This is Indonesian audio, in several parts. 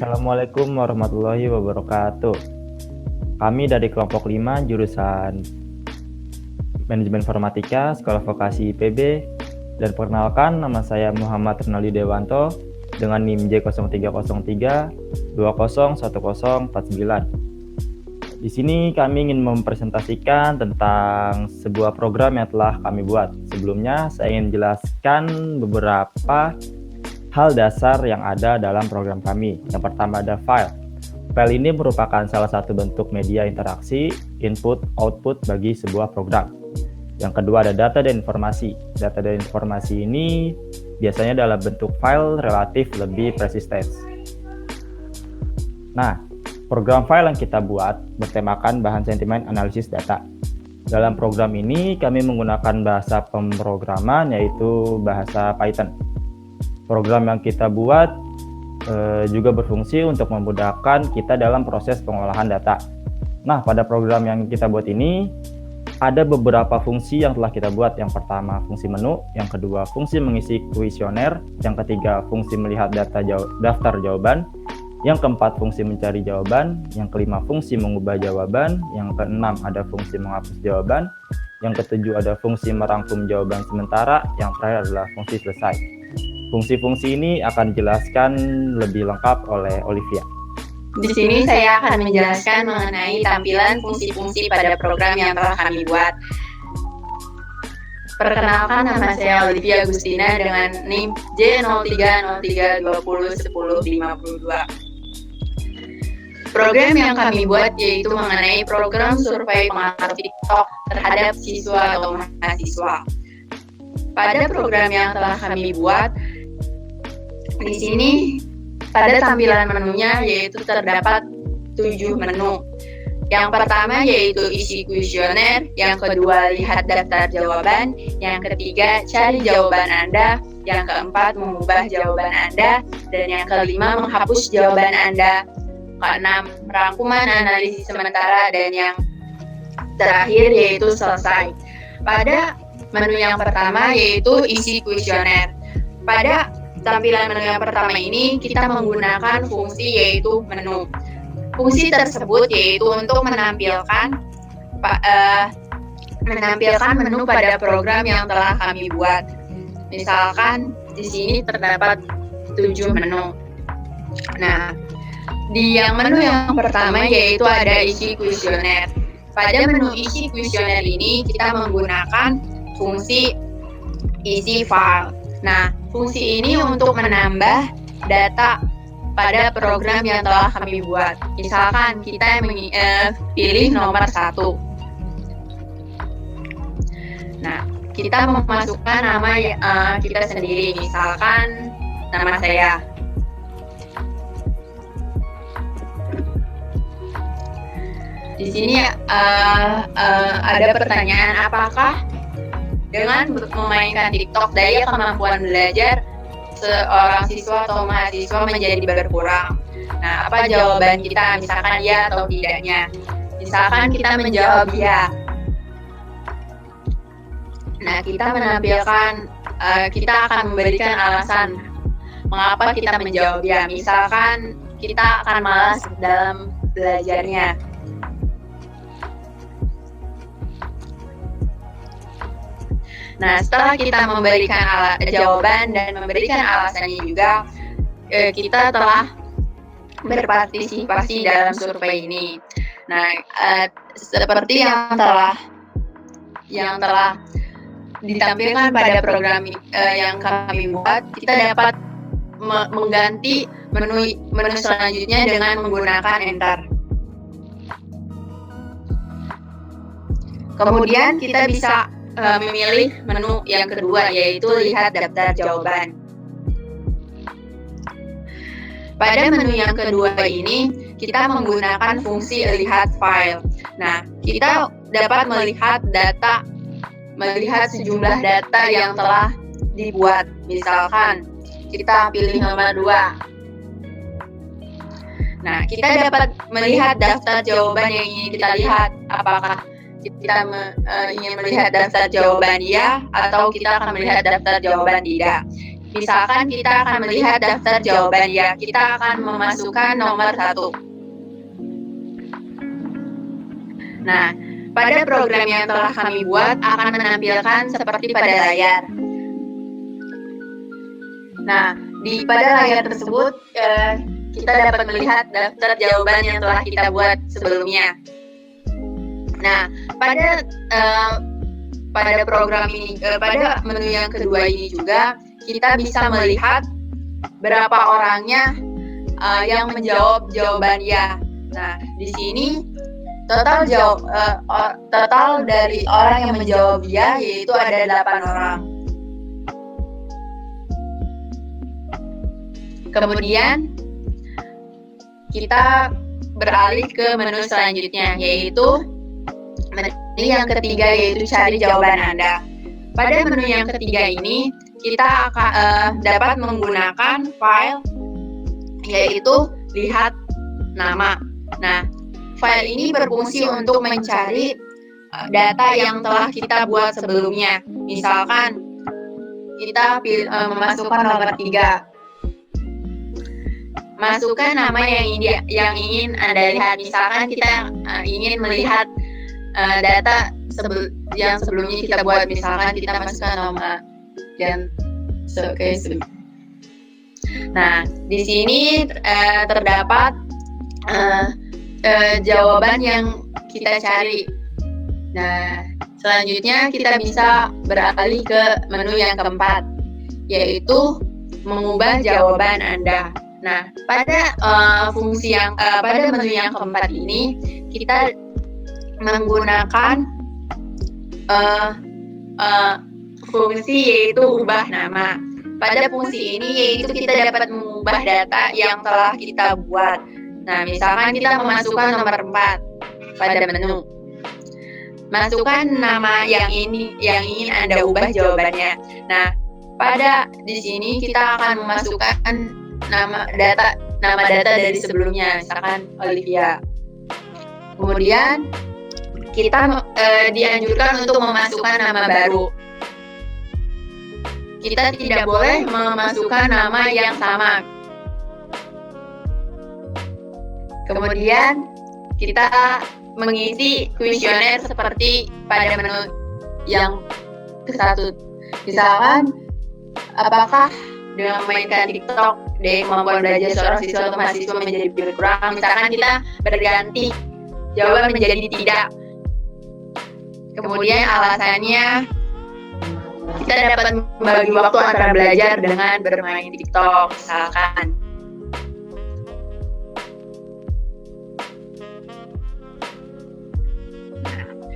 Assalamualaikum warahmatullahi wabarakatuh. Kami dari kelompok 5 jurusan Manajemen Informatika, Sekolah Vokasi IPB. Dan perkenalkan, nama saya Muhammad Rinaldi Dewanto dengan NIM J0303 20101049. Di sini kami ingin mempresentasikan tentang sebuah program yang telah kami buat. Sebelumnya, saya ingin jelaskan beberapa hal dasar yang ada dalam program kami. Yang pertama ada file. File ini merupakan salah satu bentuk media interaksi, input, output bagi sebuah program. Yang kedua ada data dan informasi. Data dan informasi ini biasanya dalam bentuk file relatif lebih persisten. Nah, program file yang kita buat bertemakan bahan sentimen analisis data. Dalam program ini kami menggunakan bahasa pemrograman yaitu bahasa Python. Program yang kita buat juga berfungsi untuk memudahkan kita dalam proses pengolahan data. Nah, pada program yang kita buat ini ada beberapa fungsi yang telah kita buat. Yang pertama, fungsi menu. Yang kedua, fungsi mengisi kuesioner. Yang ketiga, fungsi melihat daftar jawaban. Yang keempat, fungsi mencari jawaban. Yang kelima, fungsi mengubah jawaban. Yang keenam, ada fungsi menghapus jawaban. Yang ketujuh, ada fungsi merangkum jawaban sementara. Yang terakhir adalah fungsi selesai. Fungsi-fungsi ini akan dijelaskan lebih lengkap oleh Olivia. Di sini saya akan menjelaskan mengenai tampilan fungsi-fungsi pada program yang telah kami buat. Perkenalkan, nama saya Olivia Agustina dengan NIM J030320101052. Program yang kami buat yaitu mengenai program survei pengaruh TikTok terhadap siswa atau mahasiswa. Pada program yang telah kami buat, di sini pada tampilan menunya yaitu terdapat 7 menu. Yang pertama yaitu isi kuesioner, yang kedua lihat daftar jawaban, yang ketiga cari jawaban Anda, yang keempat mengubah jawaban Anda, dan yang kelima menghapus jawaban Anda, keenam rangkuman analisis sementara, dan yang terakhir yaitu selesai. Pada menu yang pertama yaitu isi kuesioner. Pada tampilan menu yang pertama ini kita menggunakan fungsi yaitu menu. Fungsi tersebut yaitu untuk menampilkan menu pada program yang telah kami buat. Misalkan di sini terdapat 7 menu. Nah, di menu yang pertama yaitu ada isi kuesioner. Pada menu isi kuesioner ini kita menggunakan fungsi isi file. Nah, fungsi ini untuk menambah data pada program yang telah kami buat. Misalkan kita pilih nomor 1. Nah, kita memasukkan nama kita sendiri. Misalkan nama saya. Di sini ada pertanyaan, apakah dengan memainkan TikTok daya kemampuan belajar seorang siswa atau mahasiswa menjadi berkurang? Nah, apa jawaban kita? Misalkan ya atau tidaknya. Misalkan kita menjawab ya. Nah, kita menampilkan, kita akan memberikan alasan mengapa kita menjawab ya. Misalkan kita akan malas dalam belajarnya. Nah, setelah kita memberikan jawaban dan memberikan alasannya juga, kita telah berpartisipasi dalam survei ini. Nah, seperti yang telah ditampilkan pada program yang kami buat, kita dapat mengganti menu selanjutnya dengan menggunakan Enter. Kemudian kita bisa memilih menu yang kedua yaitu lihat daftar jawaban. Pada menu yang kedua ini kita menggunakan fungsi lihat file. Nah, kita dapat melihat sejumlah data yang telah dibuat. Misalkan kita pilih nomor 2. Nah, kita dapat melihat daftar jawaban yang ingin kita lihat. Apakah kita ingin melihat daftar jawaban ya atau kita akan melihat daftar jawaban tidak. Misalkan kita akan melihat daftar jawaban ya, kita akan memasukkan nomor 1. Nah, pada program yang telah kami buat akan menampilkan seperti pada layar. Nah, pada layar tersebut kita dapat melihat daftar jawaban yang telah kita buat sebelumnya. Nah, pada program ini, pada menu yang kedua ini juga kita bisa melihat berapa orangnya yang menjawab jawaban ya. Nah, di sini total dari orang yang menjawab ya yaitu ada 8 orang. Kemudian kita beralih ke menu selanjutnya, yaitu menu yang ketiga, yaitu cari jawaban Anda. Pada menu yang ketiga ini kita akan dapat menggunakan file, yaitu lihat nama. Nah, file ini berfungsi untuk mencari data yang telah kita buat sebelumnya. Misalkan kita memasukkan nomor 3. Masukkan nama yang ingin Anda lihat. Misalkan kita ingin melihat data yang sebelumnya kita buat. Misalkan kita masukkan nama dan Nah, di sini terdapat jawaban yang kita cari. Nah, selanjutnya kita bisa beralih ke menu yang keempat, yaitu mengubah jawaban Anda. Nah, pada pada menu yang keempat ini kita menggunakan fungsi yaitu ubah nama. Pada fungsi ini yaitu kita dapat mengubah data yang telah kita buat. Nah, misalkan kita memasukkan nomor 4 pada menu. Masukkan nama yang ingin Anda ubah jawabannya. Nah, di sini kita akan memasukkan nama data dari sebelumnya, misalkan Olivia. Kemudian kita dianjurkan untuk memasukkan nama baru. Kita tidak boleh memasukkan nama yang sama. Kemudian kita mengisi kuesioner seperti pada menu yang ke-1. Misalkan, apakah dengan memainkan TikTok kemampuan belajar seorang siswa atau mahasiswa menjadi berkurang? Misalkan kita berganti jawaban menjadi tidak. Kemudian alasannya kita dapat membagi waktu antara belajar dengan bermain TikTok, misalkan.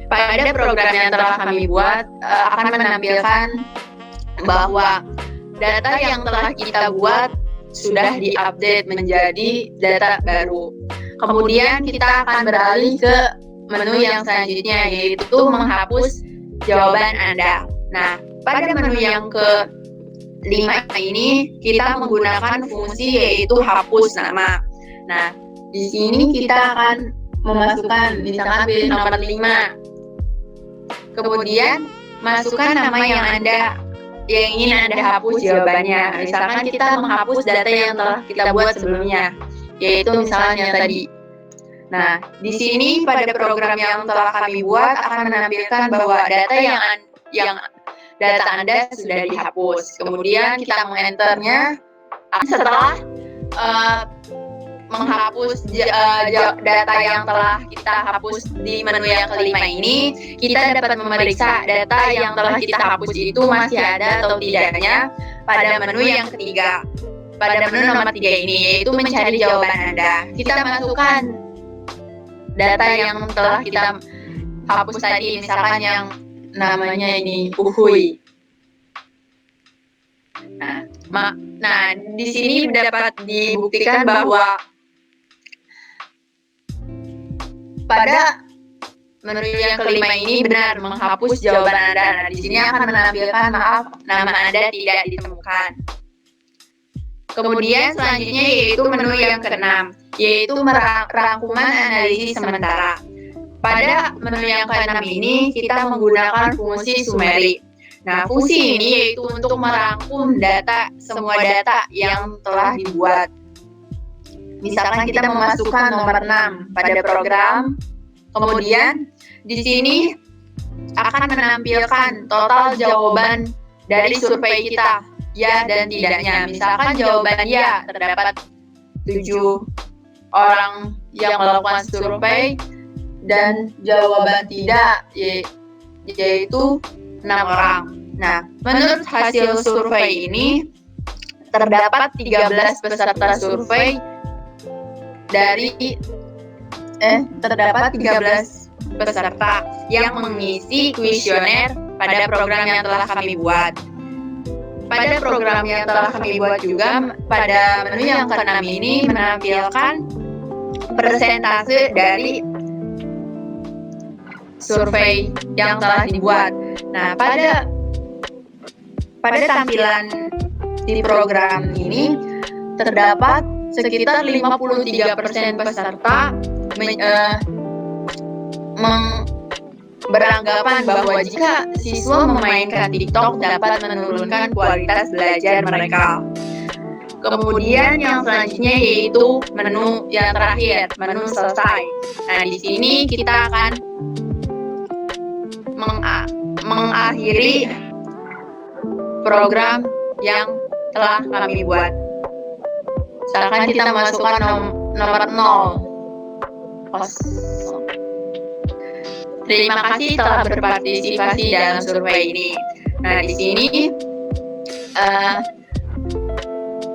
Pada program yang telah kami buat akan menampilkan bahwa data yang telah kita buat sudah diupdate menjadi data baru. Kemudian kita akan beralih ke menu yang selanjutnya, yaitu menghapus jawaban Anda. Nah, pada menu yang ke-5 ini kita menggunakan fungsi yaitu hapus nama. Nah, di sini kita akan memasukkan, misalkan pilih nomor 5. Kemudian masukkan nama yang ingin Anda hapus jawabannya. Misalkan kita menghapus data yang telah kita buat sebelumnya, yaitu misalnya tadi. Nah, di sini pada program yang telah kami buat akan menampilkan bahwa data data Anda sudah dihapus. Kemudian kita mengenternya. Setelah menghapus data yang telah kita hapus di menu yang ke-5 ini, kita dapat memeriksa data yang telah kita hapus itu masih ada atau tidaknya pada menu yang ketiga. Pada menu nomor 3 ini, yaitu mencari jawaban Anda. Kita masukkan data yang telah kita hapus tadi, misalkan yang namanya ini Uhuy. Nah, di sini dapat dibuktikan bahwa pada menu yang ke-5 ini benar menghapus jawaban Anda. Nah, di sini akan menampilkan nama Anda tidak ditemukan. Kemudian selanjutnya yaitu menu yang ke-6, yaitu rangkuman analisis sementara. Pada menu yang ke-6 ini kita menggunakan fungsi summary. Nah, fungsi ini yaitu untuk merangkum semua data yang telah dibuat. Misalkan kita memasukkan nomor 6 pada program, kemudian di sini akan menampilkan total jawaban dari survei kita, ya dan tidaknya. Misalkan jawaban ya, terdapat 7 orang yang melakukan survei, dan jawaban tidak yaitu 6 orang. Nah, menurut hasil survei ini terdapat 13 peserta survei terdapat 13 peserta yang mengisi kuesioner pada program yang telah kami buat. Pada program yang telah kami buat juga, pada menu yang ke-6 ini menampilkan persentase dari survei yang telah dibuat. Nah, pada tampilan di program ini terdapat sekitar 53% peserta beranggapan bahwa jika siswa memainkan TikTok dapat menurunkan kualitas belajar mereka. Kemudian yang selanjutnya yaitu menu yang terakhir, menu selesai. Nah, di sini kita akan mengakhiri program yang telah kami buat. Misalkan kita masukkan nomor 0. Terima kasih telah berpartisipasi dalam survei ini. Nah, di sini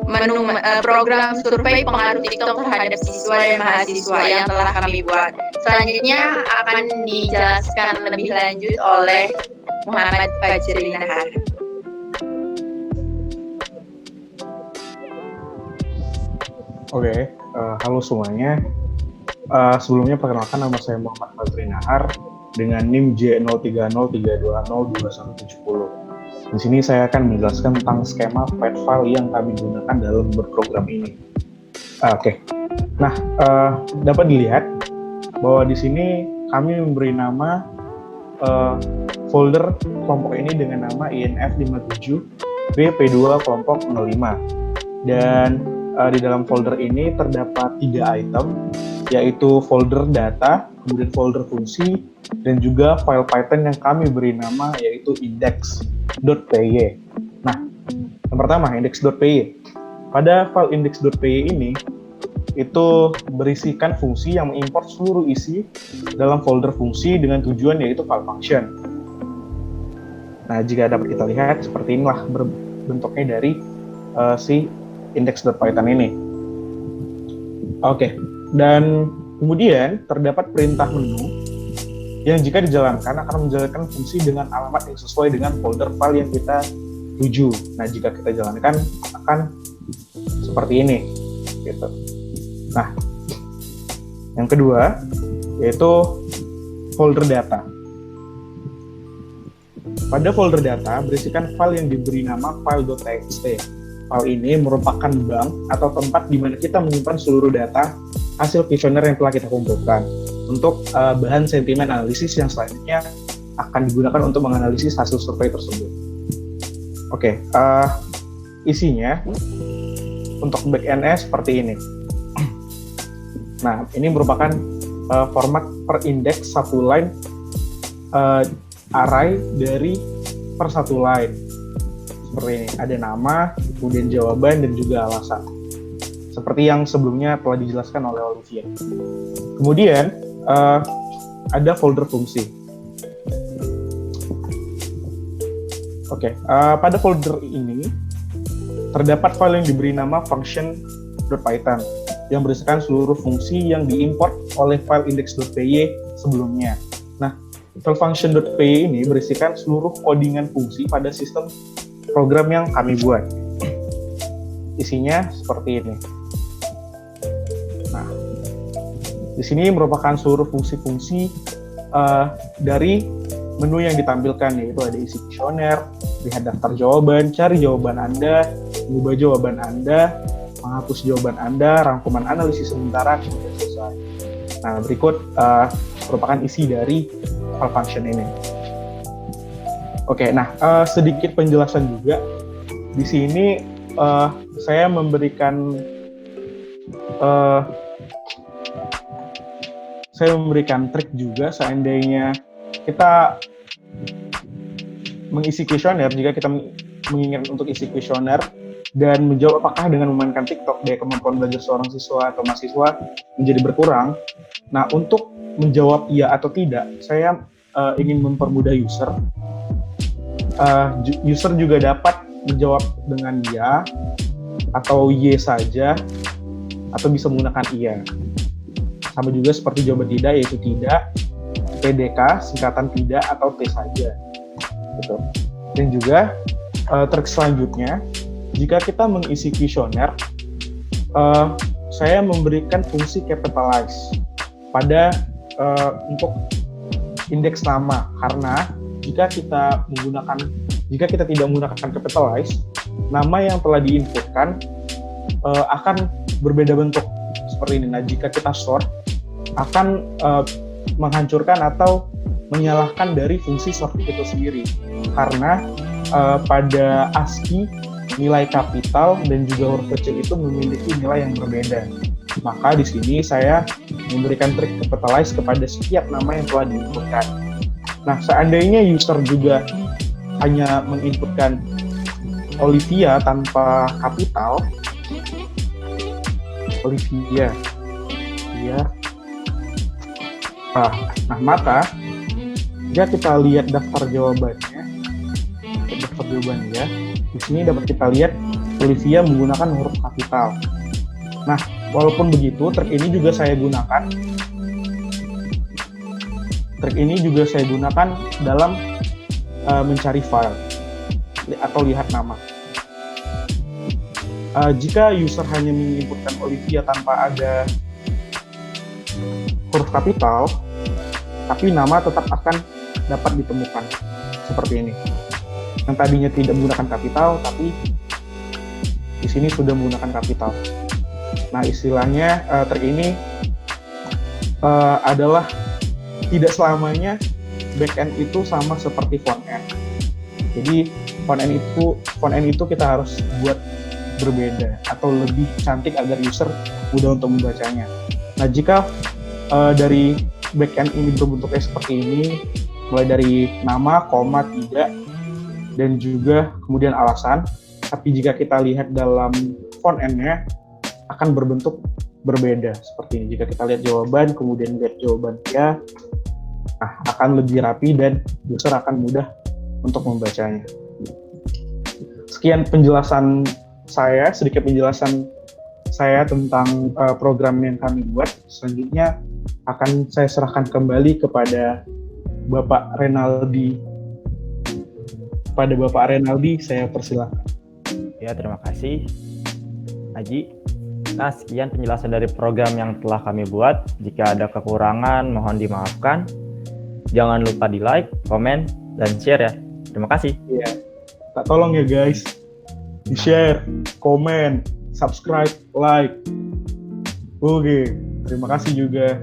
menu program survei pengaruh TikTok terhadap siswa dan mahasiswa yang telah kami buat. Selanjutnya akan dijelaskan lebih lanjut oleh Muhammad Fajri Nahar. Oke, halo semuanya. Sebelumnya perkenalkan, nama saya Muhammad Fajri Nahar dengan NIM J0303202170. Di sini saya akan menjelaskan tentang skema file file yang kami gunakan dalam berprogram ini. Oke. Nah, dapat dilihat bahwa di sini kami memberi nama folder kelompok ini dengan nama INF57 BP2 kelompok 05. Dan di dalam folder ini terdapat 3 item, yaitu folder data, kemudian folder fungsi, dan juga file Python yang kami beri nama yaitu index.py. Nah, yang pertama index.py. Pada file index.py ini itu berisikan fungsi yang mengimport seluruh isi dalam folder fungsi dengan tujuan yaitu file function. Nah, jika dapat kita lihat seperti inilah bentuknya dari si index.python ini. Oke, dan kemudian terdapat perintah menu yang jika dijalankan akan menjalankan fungsi dengan alamat yang sesuai dengan folder file yang kita tuju. Nah, jika kita jalankan akan seperti ini, gitu. Nah, yang kedua yaitu folder data. Pada folder data berisikan file yang diberi nama file.txt. File ini merupakan bank atau tempat di mana kita menyimpan seluruh data hasil kuesioner yang telah kita kumpulkan untuk bahan sentimen analisis yang selanjutnya akan digunakan untuk menganalisis hasil survei tersebut. Oke, isinya untuk backend-nya seperti ini. Nah, ini merupakan format per index satu line array dari per satu line. Seperti ini, ada nama, kemudian jawaban, dan juga alasan. Seperti yang sebelumnya telah dijelaskan oleh Olivia. Kemudian, ada folder fungsi. Oke, pada folder ini terdapat file yang diberi nama function.python yang berisikan seluruh fungsi yang diimport oleh file index.py sebelumnya. Nah, file function.py ini berisikan seluruh codingan fungsi pada sistem program yang kami buat. Isinya seperti ini. Nah, di sini merupakan seluruh fungsi-fungsi dari menu yang ditampilkan, yaitu ada isi kuesioner, lihat daftar jawaban, cari jawaban Anda, mengubah jawaban Anda, menghapus jawaban Anda, rangkuman analisis sementara, kemudian selesai. Nah, berikut merupakan isi dari file function ini. Oke, nah sedikit penjelasan juga. Di sini saya memberikan trik juga seandainya kita mengisi kuesioner, jika kita menginginkan untuk isi kuesioner dan menjawab apakah dengan memainkan TikTok daya kemampuan belajar seorang siswa atau mahasiswa menjadi berkurang. Nah, untuk menjawab iya atau tidak, saya ingin mempermudah user. User juga dapat menjawab dengan ya atau y saja, atau bisa menggunakan iya. Sama juga seperti jawaban tidak, yaitu tidak, PDK, singkatan tidak, atau T saja. Gitu. Dan juga trik selanjutnya, jika kita mengisi kuesioner, saya memberikan fungsi capitalize pada untuk indeks nama, karena jika kita tidak menggunakan capitalize, nama yang telah diinputkan akan berbeda bentuk seperti ini. Nah, jika kita sort, akan menghancurkan atau menyalahkan dari fungsi sort itu sendiri, karena pada ASCII nilai kapital dan juga huruf kecil itu memiliki nilai yang berbeda. Maka di sini saya memberikan trik capitalize kepada setiap nama yang telah diinputkan. Nah, seandainya user juga hanya menginputkan Olivia tanpa kapital, Olivia, ya. Nah, maka jika kita lihat daftar jawabannya, di sini dapat kita lihat Olivia menggunakan huruf kapital. Nah, walaupun begitu, trik ini juga saya gunakan dalam mencari file atau lihat nama. Jika user hanya menginputkan Olivia tanpa ada huruf kapital, tapi nama tetap akan dapat ditemukan seperti ini. Yang tadinya tidak menggunakan kapital, tapi di sini sudah menggunakan kapital. Nah, istilahnya trik ini adalah tidak selamanya backend itu sama seperti front end. Jadi front end itu kita harus buat berbeda atau lebih cantik agar user mudah untuk membacanya. Nah, jika dari backend ini berbentuknya seperti ini, mulai dari nama, koma, tidak, dan juga kemudian alasan, tapi jika kita lihat dalam front end-nya akan berbentuk berbeda seperti ini. Jika kita lihat jawaban, kemudian lihat jawaban ya, akan lebih rapi dan user akan mudah untuk membacanya. Sekian penjelasan saya, sedikit penjelasan saya tentang program yang kami buat. Selanjutnya akan saya serahkan kembali kepada Bapak Renaldi. Saya persilakan. Ya, terima kasih, Haji. Nah, sekian penjelasan dari program yang telah kami buat. Jika ada kekurangan, mohon dimaafkan. Jangan lupa di like, komen, dan share ya. Terima kasih. Iya. Tolong ya guys, di share, komen, subscribe, like. Oke, terima kasih juga.